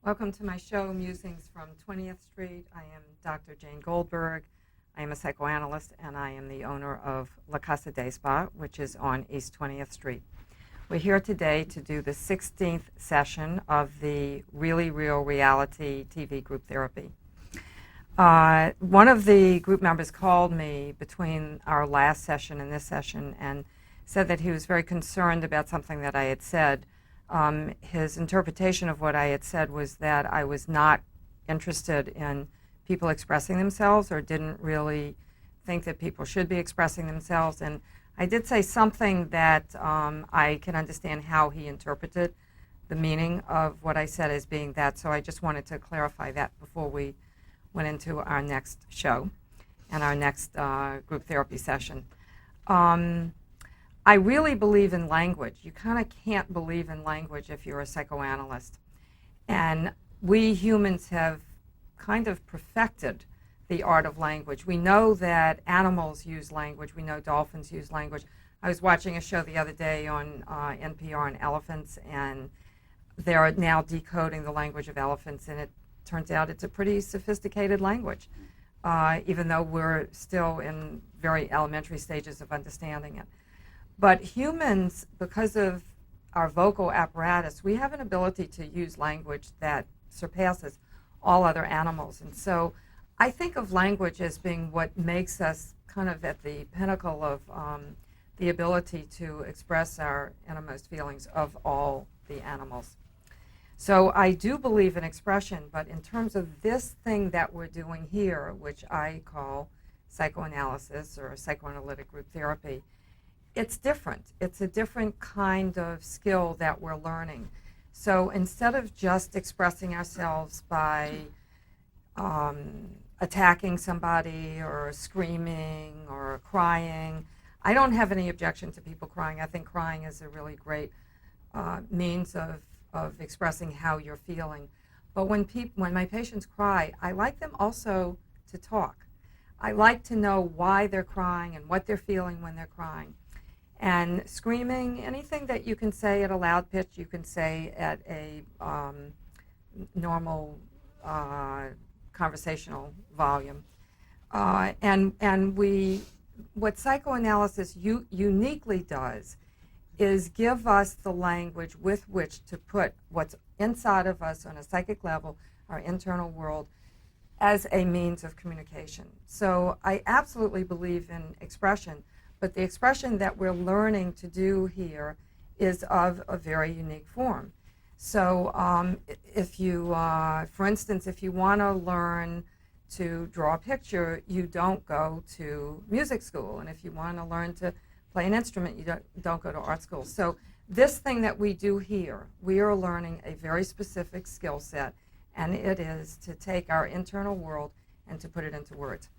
Welcome to my show, Musings from 20th Street. I am Dr. Jane Goldberg. I am a psychoanalyst, and I am the owner of La Casa de Spa, which is on East 20th Street. We're here today to do the 16th session of the Really Real Reality TV group therapy. One of the group members called me between our last session and this session and said that he was very concerned about something that I had said. His interpretation of what I had said was that I was not interested in people expressing themselves or didn't really think that people should be expressing themselves. And I did say something that I can understand how he interpreted the meaning of what I said as being that. So I just wanted to clarify that before we went into our next show and our next group therapy session. I really believe in language. You kind of can't believe in language if you're a psychoanalyst. And we humans have kind of perfected the art of language. We know that animals use language. We know dolphins use language. I was watching a show the other day on NPR on elephants, and they're now decoding the language of elephants, and it turns out it's a pretty sophisticated language, even though we're still in very elementary stages of understanding it. But humans, because of our vocal apparatus, we have an ability to use language that surpasses all other animals. And so I think of language as being what makes us kind of at the pinnacle of the ability to express our innermost feelings of all the animals. So I do believe in expression, but in terms of this thing that we're doing here, which I call psychoanalysis or psychoanalytic group therapy, it's different. It's a different kind of skill that we're learning. So instead of just expressing ourselves by attacking somebody or screaming or crying, I don't have any objection to people crying. I think crying is a really great means of expressing how you're feeling. But when my patients cry, I like them also to talk. I like to know why they're crying and what they're feeling when they're crying. And screaming, anything that you can say at a loud pitch, you can say at a normal conversational volume. What psychoanalysis uniquely does is give us the language with which to put what's inside of us on a psychic level, our internal world, as a means of communication. So I absolutely believe in expression. But the expression that we're learning to do here is of a very unique form. So if you, for instance, if you want to learn to draw a picture, you don't go to music school. And if you want to learn to play an instrument, you don't go to art school. So this thing that we do here, we are learning a very specific skill set, and it is to take our internal world and to put it into words.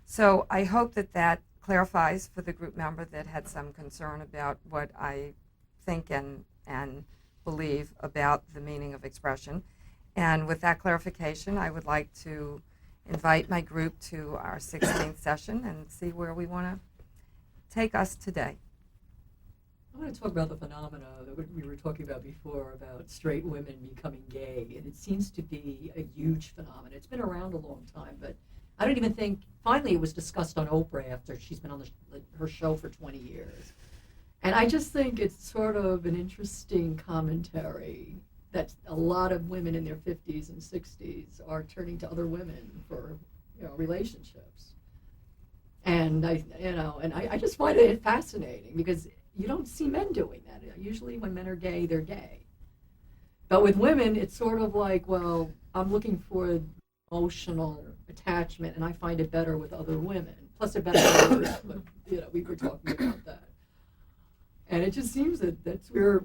So I hope that clarifies for the group member that had some concern about what I think and believe about the meaning of expression. And with that clarification, I would like to invite my group to our 16th session and see where we want to take us today. I want to talk about the phenomena that we were talking about before about straight women becoming gay, and it seems to be a huge phenomenon. It's been around a long time, but I don't even think, finally it was discussed on Oprah after she's been on her show for 20 years. And I just think it's sort of an interesting commentary that a lot of women in their 50s and 60s are turning to other women for, relationships. And I just find it fascinating because you don't see men doing that. Usually when men are gay, they're gay. But with women, it's sort of like, well, I'm looking for emotional attachment, and I find it better with other women. Plus, they're better with but we were talking about that. And it just seems that's where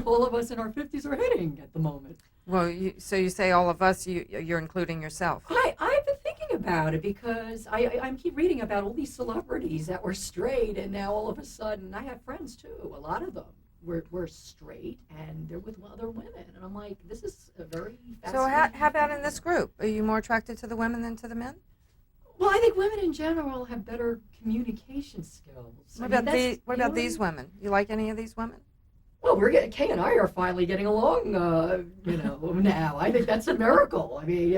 all of us in our 50s are heading at the moment. Well, so you say all of us, you're including yourself. I've been thinking about it because I keep reading about all these celebrities that were straight, and now all of a sudden, I have friends too, a lot of them. We're straight and they're with other women, and I'm like, this is a very fascinating. So how about in this group? Are you more attracted to the women than to the men? Well, I think women in general have better communication skills. What about these women? You like any of these women? well, Kay and I are finally getting along, now. I think that's a miracle. I mean,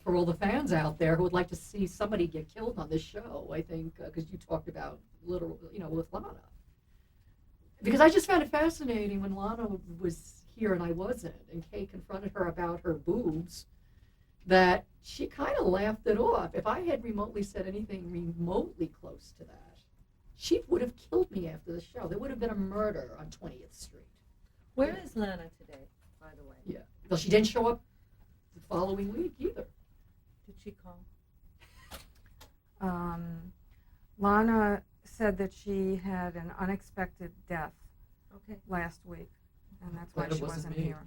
for all the fans out there who would like to see somebody get killed on this show, I think, because you talked about with Lana. Because I just found it fascinating when Lana was here and I wasn't, and Kay confronted her about her boobs, that she kind of laughed it off. If I had remotely said anything remotely close to that, she would have killed me after the show. There would have been a murder on 20th Street. Where is Lana today, by the way? Yeah. Well, she didn't show up the following week either. Did she call? Lana said that she had an unexpected death Okay. last week, and that's why Glad it she wasn't wasn't me. here.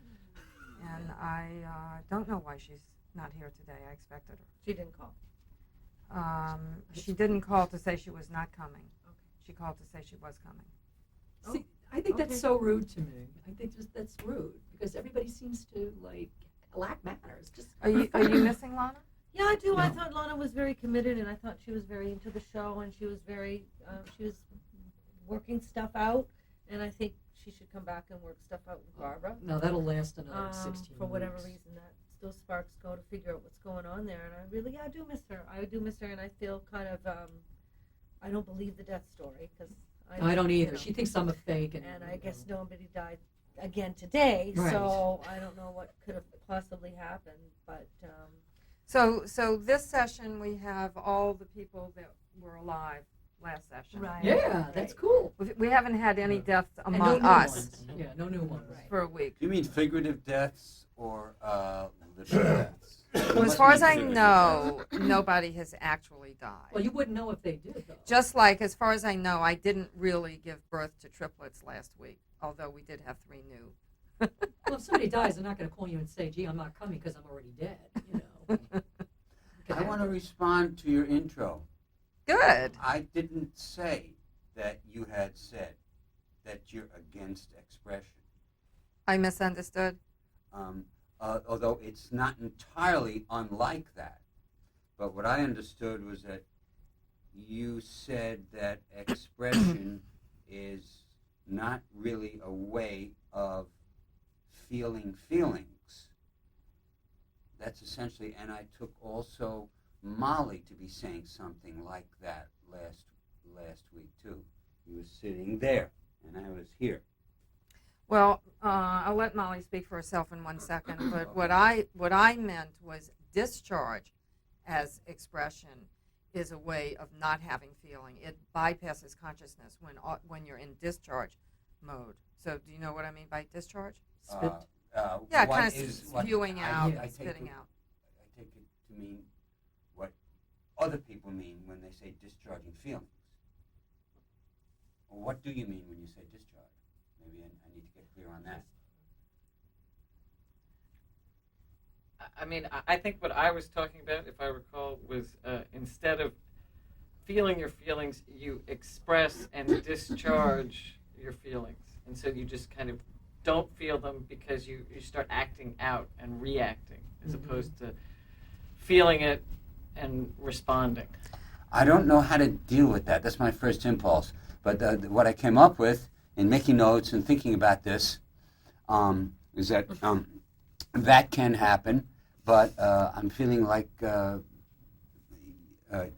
And I don't know why she's not here today. I expected She didn't call. her. She didn't call to say she was not coming. Okay. She called to say she was coming. See, I think Okay. that's so rude to me. I think that's rude because everybody seems to lack manners. Just Are you missing Lana? Yeah, I do. I No. thought Lana was very committed, and I thought she was very into the show, and she was very, she was working stuff out, and I think she should come back and work stuff out with Barbara. No, that'll last another 16 For whatever weeks. reason, that those sparks go to figure out what's going on there, and I really, I do miss her. I do miss her, and I feel kind of, I don't believe the death story because I don't you either. know, She thinks I'm a fake, and I guess nobody died again today, Right. so I don't know what could have possibly happened, but So this session we have all the people that were alive last session. Right. Yeah, that's cool. We haven't had any Yeah. deaths And no among new us ones. Yeah, no new ones. Right. for a week. Do you mean figurative deaths or literal deaths? Well, as far as I know, nobody has actually died. Well, you wouldn't know if they did, though. Just like, as far as I know, I didn't really give birth to triplets last week, although we did have 3 new. Well, if somebody dies, they're not going to call you and say, "Gee, I'm not coming because I'm already dead." I want to respond to your intro. Good. I didn't say that you had said that you're against expression. I misunderstood. Although it's not entirely unlike that. But what I understood was that you said that expression is not really a way of feeling feelings. That's essentially, and I took also Molly to be saying something like that last week too. He was sitting there, and I was here. Well, I'll let Molly speak for herself in 1 second, but what I meant was discharge as expression is a way of not having feeling. It bypasses consciousness when you're in discharge mode. So do you know what I mean by discharge? Spit. Yeah, what kind of is- what spewing out, I take spitting it- out. I take it to mean what other people mean when they say discharging feelings. Or what do you mean when you say discharge? Maybe I need to get clear on that. I mean, I think what I was talking about, if I recall, was instead of feeling your feelings, you express and discharge your feelings. And so you just kind of don't feel them because you start acting out and reacting as opposed to feeling it and responding. I don't know how to deal with that. That's my first impulse. But what I came up with in making notes and thinking about this is that that can happen. But I'm feeling like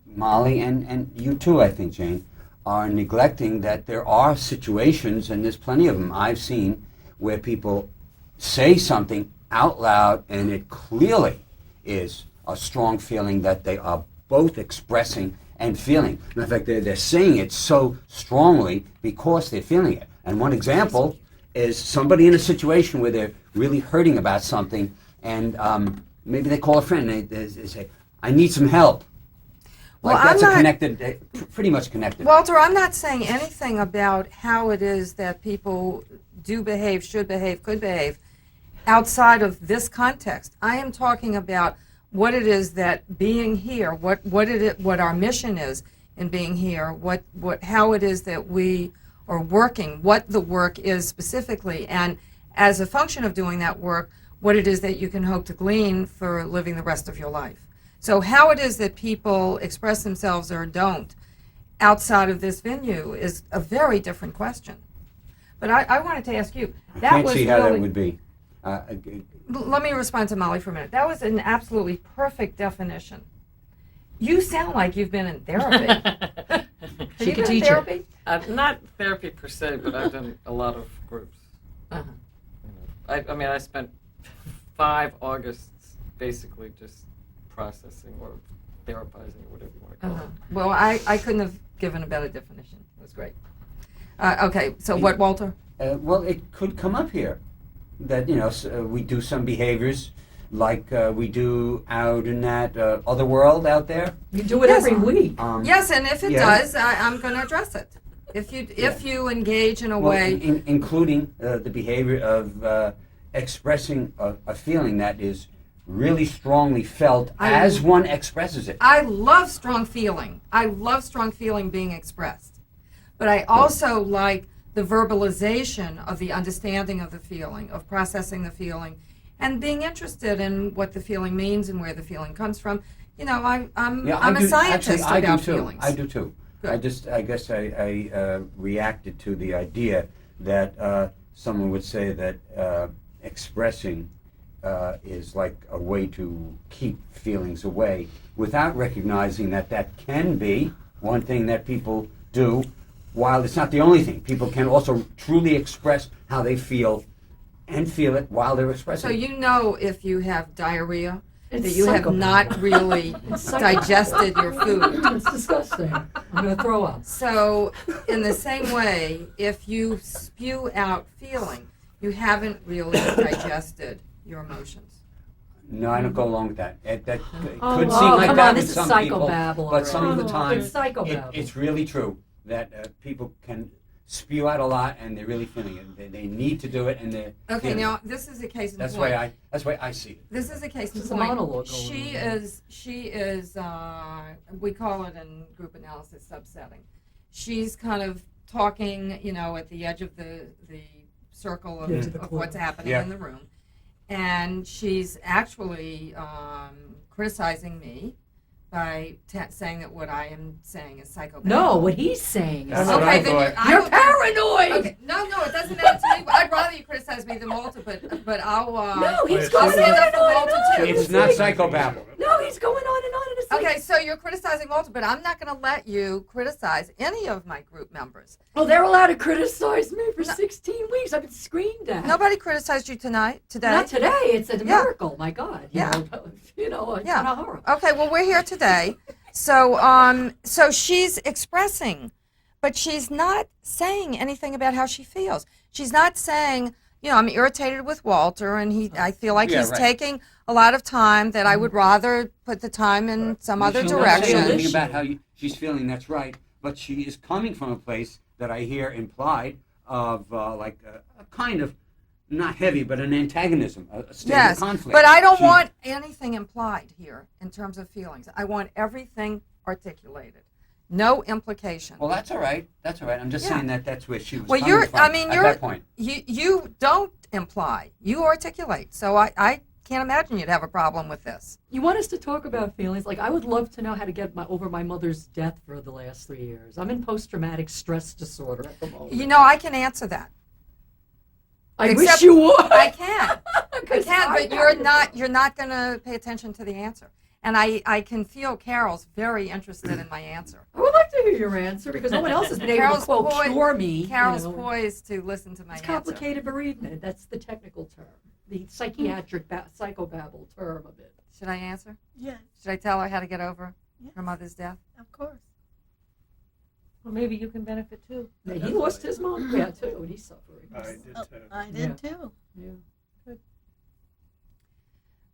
Molly and you too, I think, Jane, are neglecting that there are situations, and there's plenty of them I've seen, where people say something out loud and it clearly is a strong feeling that they are both expressing and feeling. In fact, they're saying it so strongly because they're feeling it. And one example is somebody in a situation where they're really hurting about something, and maybe they call a friend and they say, "I need some help." Well, Like that's I'm a not- connected, pretty much connected. Walter, I'm not saying anything about how it is that people do behave, should behave, could behave outside of this context. I am talking about what it is that being here, what our mission is in being here, how it is that we are working, what the work is specifically, and as a function of doing that work, what it is that you can hope to glean for living the rest of your life. So how it is that people express themselves or don't outside of this venue is a very different question. But I wanted to ask you, I that can't was see how really, that would be. let me respond to Molly for a minute. That was an absolutely perfect definition. You sound like you've been in therapy. Have She you could been in teach it. therapy? Not therapy per se, but I've done a lot of groups. Uh-huh. I mean, I spent 5 Augusts basically just processing or therapizing or whatever you want to call Uh-huh. it. Well, I couldn't have given a better definition. It was great. Okay, so what, Walter? Well, it could come up here that, you know, we do some behaviors like we do out in that other world out there. You do it Yes. every week. Yes, and if it yeah. does, I'm going to address it. If you engage in a Well, way, including the behavior of expressing a feeling that is really strongly felt as one expresses it. I love strong feeling. I love strong feeling being expressed. But I also like the verbalization of the understanding of the feeling, of processing the feeling, and being interested in what the feeling means and where the feeling comes from. You know, I'm Yeah, a I do, scientist actually, about I do too. feelings. I do too. Good. I guess I reacted to the idea that someone would say that expressing is like a way to keep feelings away without recognizing that that can be one thing that people do. While it's not the only thing, people can also truly express how they feel and feel it while they're expressing So it. you know if you have diarrhea, It's that you have psychobabble. not really digested your food. It's disgusting. I'm going to throw up. So, in the same way, if you spew out feeling, you haven't really digested your emotions. No, I don't go along with that. That Oh, could oh, seem like come that on, with this is some people, psychobabble but some of already. the time, It's psychobabble. it's really true that people can spew out a lot and they're really feeling it. They need to do it, and they're Okay, feeling now it. this is a case in That's point. why I see it. This is a case in This is a point. monologue going She on. is. We call it in group analysis subsetting. She's kind of talking, you know, at the edge of the circle of, Yeah, to the of core. what's happening Yeah. in the room, and she's actually criticizing me by saying that what I am saying is psychopathic. No, what he's saying is That's what I thought. I you're don't- paranoid. Okay, no, it doesn't matter to me. I'd rather you criticize me than Walter, but I'll. No, he's it's going I'll on stand and up for on and Walter, on. too. It's not psychobabble. No, he's going on and on. And it's like, Okay, so you're criticizing Walter, but I'm not going to let you criticize any of my group members. oh, they're allowed to criticize me for No. 16 weeks. I've been screamed at. Nobody criticized you today. Not today. It's a Yeah. miracle. My God. Yeah. You know, it's Yeah. not a horror. Okay, well, we're here today. So, so she's expressing, but she's not saying anything about how she feels. She's not saying, you know, I'm irritated with Walter, and I feel like Yeah, he's right. taking a lot of time that I would rather put the time in some other She's not saying direction. anything about how she's feeling. That's right, but she is coming from a place that I hear implied of like a kind of not heavy, but an antagonism, a state Yes, of conflict. but I don't She- want anything implied here in terms of feelings. I want everything articulated, no implication. Well, that's all right. That's all right. I'm just Yeah. saying that that's where she was Well, coming you're. from I mean, at you're. that point. You don't imply. You articulate. So I can't imagine you'd have a problem with this. You want us to talk about feelings? Like, I would love to know how to get over my mother's death for the last 3 years. I'm in post-traumatic stress disorder at the moment. You know, I can answer that. I except- wish you would. I can. I 'Cause can, I but you're know. not. You're not going to pay attention to the answer. And I can feel Carol's very interested in my answer. I would like to hear your answer because no one else has been able Carol's to quote poised- cure me. Carol's you know. poised to listen to my It's answer. complicated bereavement. That's the technical term, the psychiatric psychobabble term of it. Should I answer? Yes, Should I tell her how to get over yes, her mother's death? of course. Well, maybe you can benefit too. Yeah, he lost his mom, yeah, too, and he's suffering. I did Oh, too. I did too. Yeah.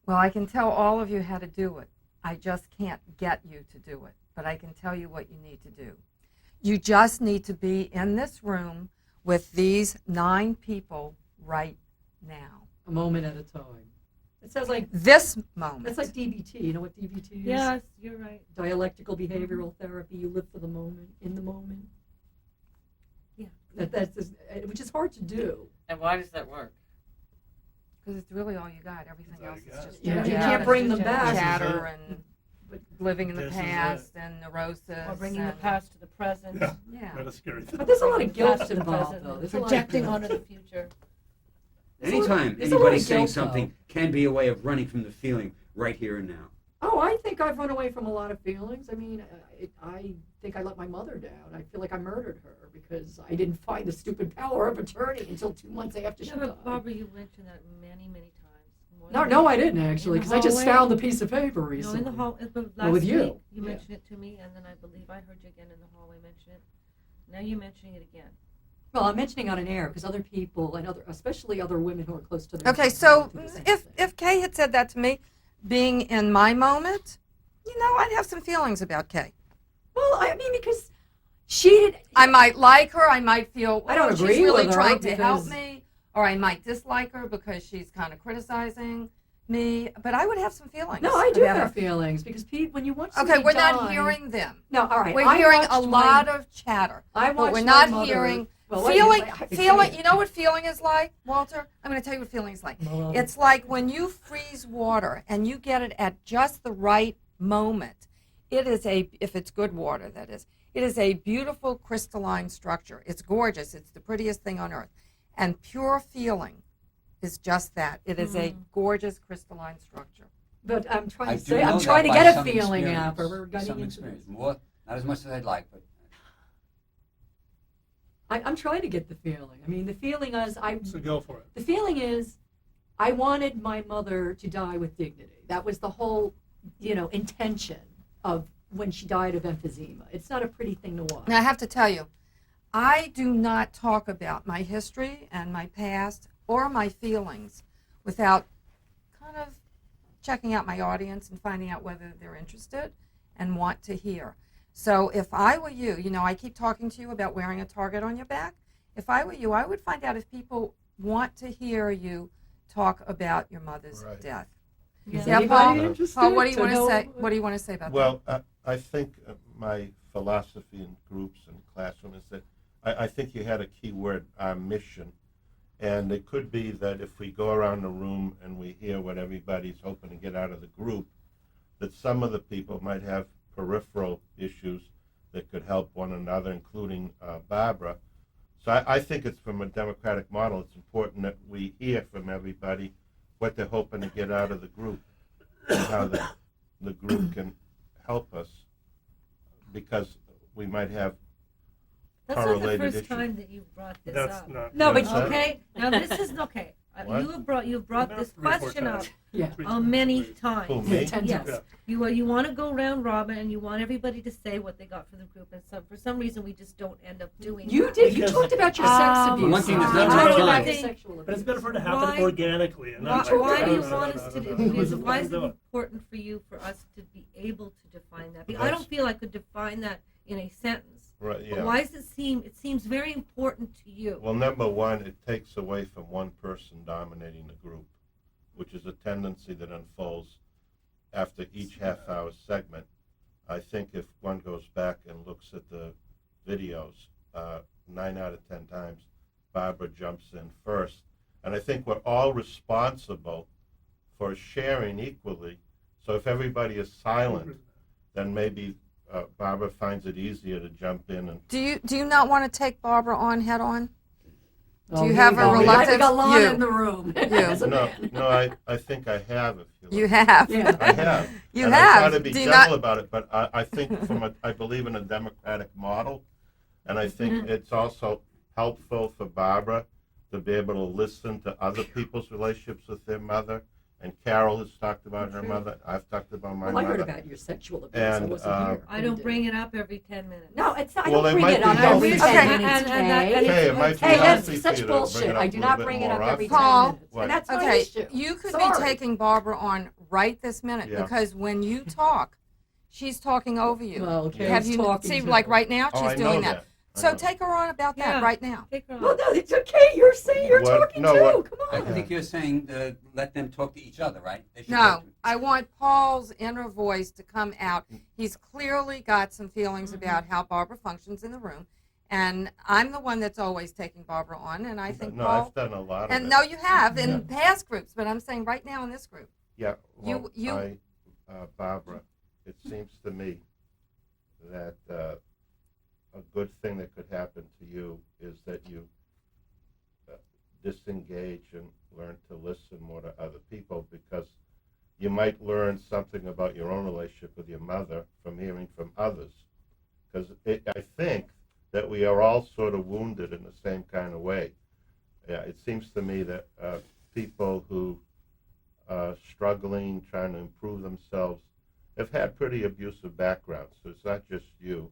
Well, I can tell all of you how to do it. I just can't get you to do it, but I can tell you what you need to do. You just need to be in this room with these 9 people right now. A moment at a time. It sounds like This moment. that's like DBT. You know what DBT is? Yes, you're right. Dialectical behavioral therapy. You live for the moment, in the moment. Yeah. Which is hard to do. And why does that work? Because it's really all you got. Everything That's all else you is got. just Yeah, chatter you can't bring them and back. chatter and living in the This is past and neurosis. Or bringing the and- past to the present. Yeah. Yeah. Not a scary thing. But there's a lot of guilt Past to the involved, present, though. and There's a lot of projecting guilt. onto the future. Anytime there's a lot of anybody saying guilt, though. something can be a way of running from the feeling right here and now. Oh, I think I've run away from a lot of feelings. I mean, I think I let my mother down. I feel like I murdered her because I didn't find the stupid power of attorney until 2 months after she Yeah, died. but Barbara, you mentioned that many, many times. More No, than no, once. I didn't actually, In the because I just hallway. found the piece of paper No, recently. in the hall. But Well, last with you, week you yeah. mentioned it to me, and then I believe I heard you again in the hallway mention it. Now you're mentioning it again. Well, I'm mentioning on an air because other people and especially other women who are close to their Okay, husbands so do the same if thing. Kay had said that to me, being in my moment, I'd have some feelings about Kay. Well, I mean, because she did. I might like her. I might feel, I don't she's agree really with her trying to help because- me, or I might dislike her because she's kind of criticizing me. But I would have some feelings. No, I do about her. have feelings because when you watch Okay, somebody we're not die- hearing them. No, all right. We're I hearing a watched lot my, of chatter, I but watched we're my not mother- hearing well, wait, feeling. I can Feeling. say You know what feeling is like, Walter? I'm going to tell you what feeling is like. it. It's like when you freeze water and you get it at just the right moment. It is if it's good water, that is, it is a beautiful crystalline structure. It's gorgeous. It's the prettiest thing on earth. And pure feeling is just that. It is a gorgeous crystalline structure. But I'm trying I to do say, know I'm that trying to by get a some feeling experience, out. But we're getting some into experience. this. More, not as much as I'd like, but I'm trying to get the feeling. I mean, the feeling is So go for it. the feeling is I wanted my mother to die with dignity. That was the whole, intention of when she died of emphysema. It's not a pretty thing to watch. Now, I have to tell you, I do not talk about my history and my past or my feelings without kind of checking out my audience and finding out whether they're interested and want to hear. So if I were you, I keep talking to you about wearing a target on your back. If I were you, I would find out if people want to hear you talk about your mother's Right. death. Is Yeah, anybody Paul, interested Paul, what do you to want to know- say? What do you want to say about that? Well, I think my philosophy in groups and classroom is that I think you had a key word, our mission. And it could be that if we go around the room and we hear what everybody's hoping to get out of the group, that some of the people might have peripheral issues that could help one another, including Barbara. So I think it's from a democratic model. It's important that we hear from everybody what they're hoping to get out of the group and how the group can help us, because we might have That's not the correlated first issues. time that you've brought this That's up. not. No, but that's not- Okay, now this is okay. What? You've brought About this 3 or 4 question up times. Yeah. 3 many times. times. Who, Yeah, me? 10 Yes, times. you want to go round robin and you want everybody to say what they got for the group, and for some reason we just don't end up doing. You that. did. You Because- talked about your sex abuse. One thing that's You not talked true. about your I sexual But it's abuse. better for it to happen Why- organically and Why, not why do you no, want no, us no, to no, do? no, Because no, why is no, it no. important for you for us to be able to define that? Because I That's- don't feel I could define that in a sentence. Right, But yeah. why does it seem? It seems very important to you. Well, number one, it takes away from one person dominating the group, which is a tendency that unfolds after each half-hour segment. I think if one goes back and looks at the videos, 9 out of 10 times, Barbara jumps in first. And I think we're all responsible for sharing equally. So if everybody is silent, then maybe Barbara finds it easier to jump in and Do you not want to take Barbara on head on? Oh, you here have we a go. We reluctance- got Lana you. in the room. You. As a no, man. no, I think I have. If you You like. have. Yeah. I have. You and have. I try to be Do you gentle not? about it, but I think I believe in a democratic model, and I think it's also helpful for Barbara to be able to listen to other people's relationships with their mother. And Carol has talked about her mother. I've talked about my Well, I mother. heard about your sexual abuse. I And, wasn't here. I don't bring it up every 10 minutes. No, it's not. Well, I it don't might bring it be up helpful. every Okay. 10 And- minutes, and that- Kay. and Hey, it might be Hey, healthy that's for such you to bring bullshit. it up I a do little not bit bring it more up every often. 10 Paul, minutes. What? And that's my Okay, issue. you could Sorry. be taking Barbara on right this minute Yeah. because when you talk, she's talking over you. Well, okay, Have who's you talking see to like her? right now Oh, she's I know doing that. that. I So know. take her on about that Yeah. right now. Take her on. Well, no, it's okay. You're saying you're What- talking no, too. what- Come I on. think you're saying let them talk to each other, right? They should No, talk to- I want Paul's inner voice to come out. He's clearly got some feelings about how Barbara functions in the room, and I'm the one that's always taking Barbara on, and I think no, Paul. I've done a lot of And it. no, you have in Yeah. past groups, but I'm saying right now in this group. Yeah, well, You- Barbara it seems to me that a good thing that could happen to you is that you disengage and learn to listen more to other people, because you might learn something about your own relationship with your mother from hearing from others. Because I think that we are all sort of wounded in the same kind of way. Yeah, it seems to me that people who are struggling, trying to improve themselves, have had pretty abusive backgrounds. So it's not just you,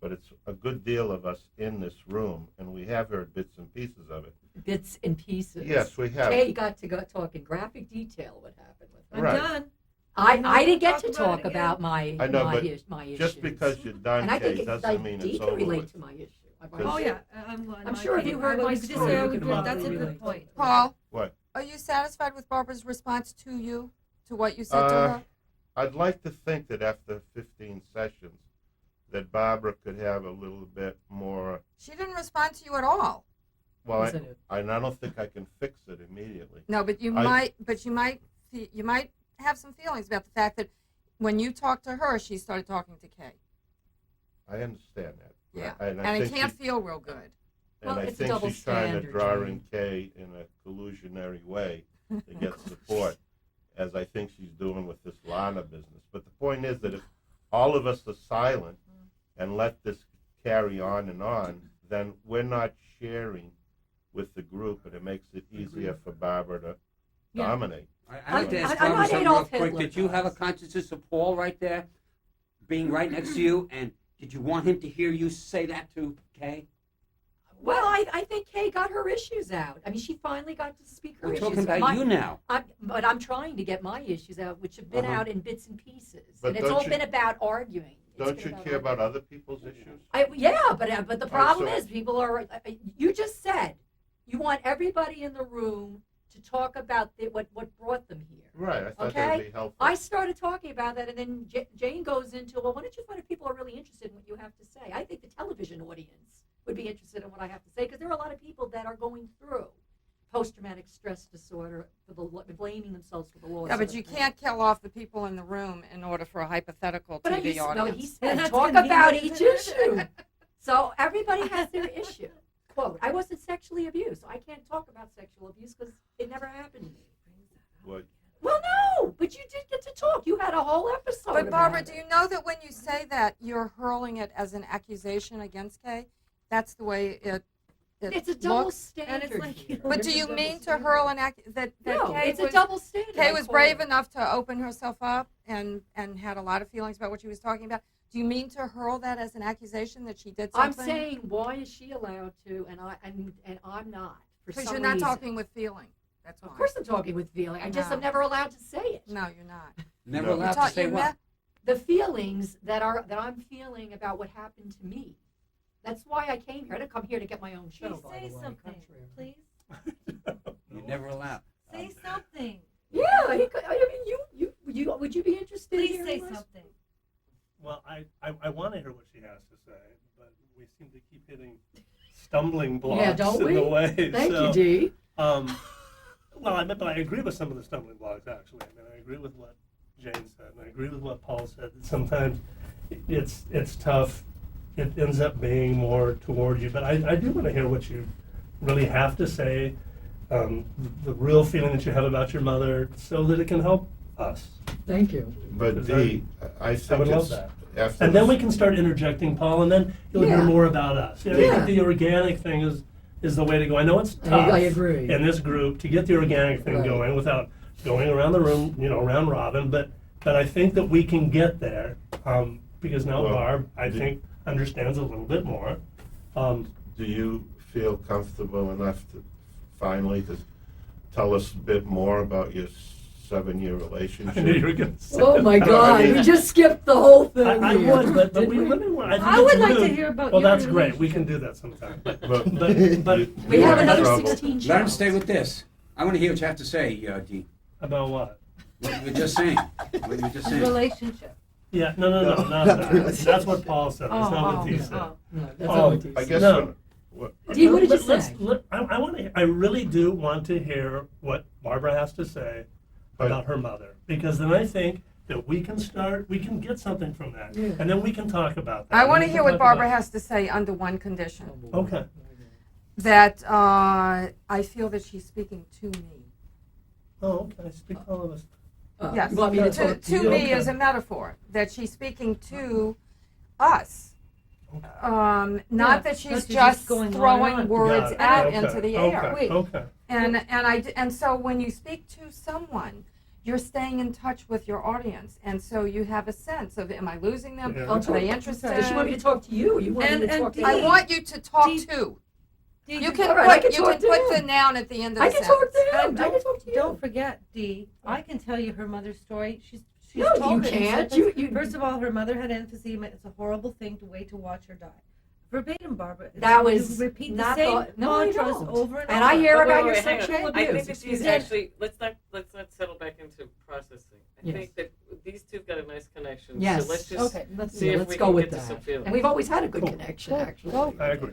but it's a good deal of us in this room, and we have heard bits and pieces of it. Bits and pieces. Yes, we have. Kay got to go talk in graphic detail what happened with her. I'm Right. done. I didn't get to Talk about talk it again. about my I know, my, but my issues. Just because you're done, and I Kay, think doesn't mean Dee it's can over relate with. to my issue. Oh yeah, I'm sure if you heard my just story, say I you would can agree. That's a probably good relate. point. Paul, What? are you satisfied with Barbara's response to you, to what you said to her? I'd like to think that after 15 sessions, that Barbara could have a little bit more. She didn't respond to you at all. Well, Isn't it? I don't think I can fix it immediately. No, but you might have some feelings about the fact that when you talked to her, she started talking to Kay. I understand that. Yeah, and and it think can't she- feel real good. Well, And I it's a think double she's trying to standard, draw Jane. in Kay in a collusionary way to get support, as I think she's doing with this Lana business. But the point is that if all of us are silent and let this carry on, then we're not sharing with the group, and it makes it easier for Barbara to Yeah. dominate. I'd like to ask I'm Barbara not something real Adolf quick. Hitler, Did you have a guys. consciousness of Paul right there, being right next to you, and did you want him to hear you say that to Kay? Well, I think Kay got her issues out. I mean, she finally got to speak her We're issues. talking about My- you now. But I'm trying to get my issues out, which have been Uh-huh. out in bits and pieces, But and it's don't all you- been about arguing. It's Don't been you care about arguing. other people's issues? Yeah, but the problem so- is people are. You just said you want everybody in the room to talk about what brought them here. Right, I thought that Okay. would be helpful. I started talking about that, and then Jane goes into, well, why don't you find if people are really interested in what you have to say? I think the television audience would be interested in what I have to say, because there are a lot of people that are going through post-traumatic stress disorder, blaming themselves for the loss. Yeah, of but a you thing. can't kill off the people in the room in order for a hypothetical But TV he said audience. That's talk convenient, about isn't each it? issue. So everybody has their issue. Quote, I wasn't sexually abused, so I can't talk about sexual abuse because it never happened to me. What? Well, no, but you did get to talk. You had a whole episode. But Barbara, about do it. you know that when you say that, you're hurling it as an accusation against Kay? That's the way it It's a double looks. standard. And it's like, here. But do you mean to hurl an that No, Kay it's was, a double standard. Kay I was call brave it. enough to open herself up and had a lot of feelings about what she was talking about? Do you mean to hurl that as an accusation that she did I'm something? saying, why is she allowed to, and I'm not? For Because some you're not reason. talking with feeling. That's why. Of course, I'm talking with feeling. I just No. am never allowed to say it. No, you're not. Never No. allowed You to talk- say you what? The feelings that I'm feeling about what happened to me. That's why I came here. I didn't come here to get my own show. Please by say the way, something, contrary. please. You're never allowed. Say something. Yeah, he could, I mean, you would you be interested? in Please hearing say this? something. Well, I want to hear what she has to say, but we seem to keep hitting stumbling blocks Yeah, don't in we? the way. Thank so, you, Dee. Well, I agree with some of the stumbling blocks, actually. I mean, I agree with what Jane said, and I agree with what Paul said. That sometimes it's tough. It ends up being more toward you. But I do want to hear what you really have to say, the real feeling that you have about your mother, so that it can help us. Thank you. But Is Dee, I think I would love it's that. after And then this- we can start interjecting, Paul, and then you'll hear Yeah. more about us. You know, I Yeah. think the organic thing is the way to go. I know it's tough I agree. in this group to get the organic thing Right. going without going around the room, round robin, but I think that we can get there, because now Well, Barb, I the- think, understands a little bit more. Do you feel comfortable enough to finally to tell us a bit more about your 7-year relationship? I knew you were going to say Oh my that. God, we just skipped the whole thing. I here. would, but Didn't we we? wouldn't want. think I would it's like to rude. hear about Well, your that's great. We relationship. can do that sometime. But, but We you have in another trouble. 16 shows. Let him stay with this. I want to hear what you have to say, Dee. About what? What you were just saying. What you were just saying. Relationship. Yeah, no, not that. That's what Paul said. That's not what Dee said. No, that's Oh, not what Dee I said. guess No. what, Dee, what did you say? I want to. I really do want to hear what Barbara has to say about her mother, because then I think that we can start, we can get something from that, Yeah. and then we can talk about that. I And want we to can hear what talk Barbara about- has to say under one condition. Okay. That I feel that she's speaking to me. Oh, okay, speak to all of us. Yes, You want me to talk to you? me Okay. is a metaphor. That she's speaking to us. Not Yeah, that she's not that she's just going on throwing and on. words Got it. out Okay, into the okay, air. Wait. Okay. And so when you speak to someone, you're staying in touch with your audience, and so you have a sense of, am I losing them? Yeah. Are they interested? Does she want me to talk to you? You want me to And talk to Dee- I me? want you to talk Dee- to. Dee, You can All right, I put, can you talk can to put him. the noun at the end of I the can sentence. talk to him. And I can talk to you. Don't forget, Dee. I can tell you her mother's story. She's No, told you it in can't. sentence. You- First of all, her mother had emphysema. It's a horrible thing to wait to watch her die. Verbatim, Barbara. It's- That you was repeat not the same the- no, I mantras don't. over and And over. I hear Wait, about wait, your hang on. sexual I abuse. think that Excuse she's me. actually let's not settle back into processing. I Yes. think that these two got a nice connection. Yes. So let's just Okay, let's see if let's we go can with get to some that. feeling. And we've always had a good Cool. connection, Cool. actually. Go. I agree.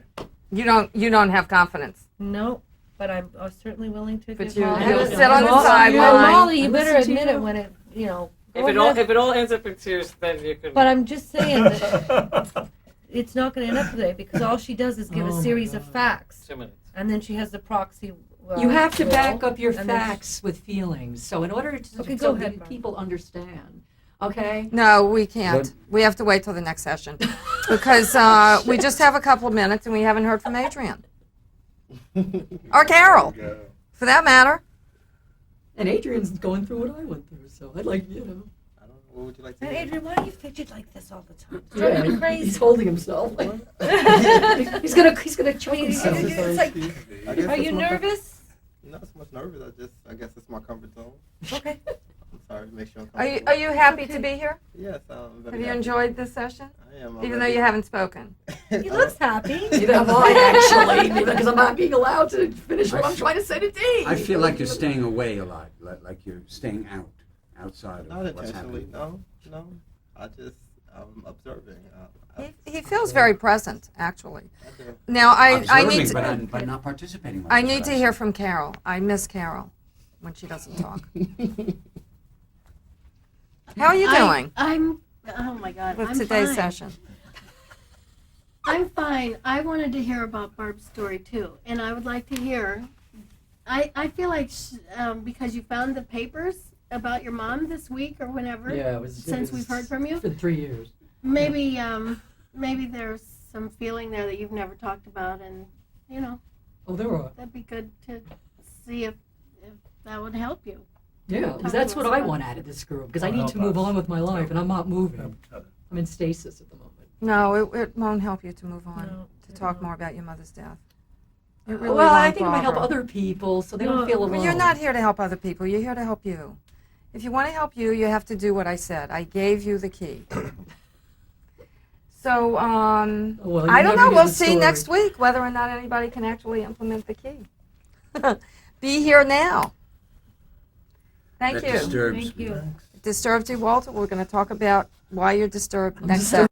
You don't have confidence. No, but I'm certainly willing to. But give you- Molly you'll a- sit on the Molly- sideline. Molly, you and better listen to admit you. it when it, go If ahead. it all ends up in tears, then you can. But I'm just saying that it's not going to end up today because all she does is give Oh a my series of God. facts, 2 minutes. and then she has the proxy. You have to roll, back up your and then she- facts with feelings. So in order to Okay, so go ahead, that Barb. people understand, okay? No, we can't. But- We have to wait till the next session because we just have a couple of minutes and we haven't heard from Adrian or Carol, Yeah. for that matter. And Adrian's going through what I went through, so I'd like, I don't know. What would you like to And hear? Adrian, why do you fidget like this all the time? It's driving me crazy. he's holding himself. he's gonna choke himself. It's like, I guess are it's you my com- nervous? Not so much nervous. I guess it's my comfort zone. Okay. I'm sorry, make sure I'm Are comfortable. you happy to be here? Yes, I'm very Have you happy. enjoyed this session, I am. even though you haven't spoken? He looks happy. Neither have I, actually, because I'm not being allowed to finish what I'm trying to say to Dee. I feel like you're staying away a lot, like you're staying outside Not of what's intentionally. happening. No. I just observing. He feels very present, actually. I do. Now, I Observing, need but, to, but not participating. I need to hear from Carol. I miss Carol when she doesn't talk. How are you doing I'm. Oh my God. with I'm today's fine. session? I'm fine. I wanted to hear about Barb's story too, and I would like to hear. I feel like because you found the papers about your mom this week or whenever. Yeah, it was. Since we've heard from you? It's been 3 years. Maybe maybe there's some feeling there that you've never talked about, and Oh, there are. that'd be good to see if that would help you. Yeah, Talk because to that's us what I about want out of this group. Because I Well, need help to move us. on with my life, and I'm not moving. Okay. I'm in stasis at the moment. No, it won't help you to move on, No, to it talk won't. more about your mother's death. It really Well, I won't, think it might help Barbara. other people so they No, don't feel alone. Well, you're not here to help other people. You're here to help you. If you want to help you, you have to do what I said. I gave you the key. So, Well, I you don't never know. hear We'll the see story. next week whether or not anybody can actually implement the key. Be here now. Thank That you. disturbs Thank me. you. Thanks. Disturbed you, Walter? We're going to talk about why you're disturbed I'm next disturbed.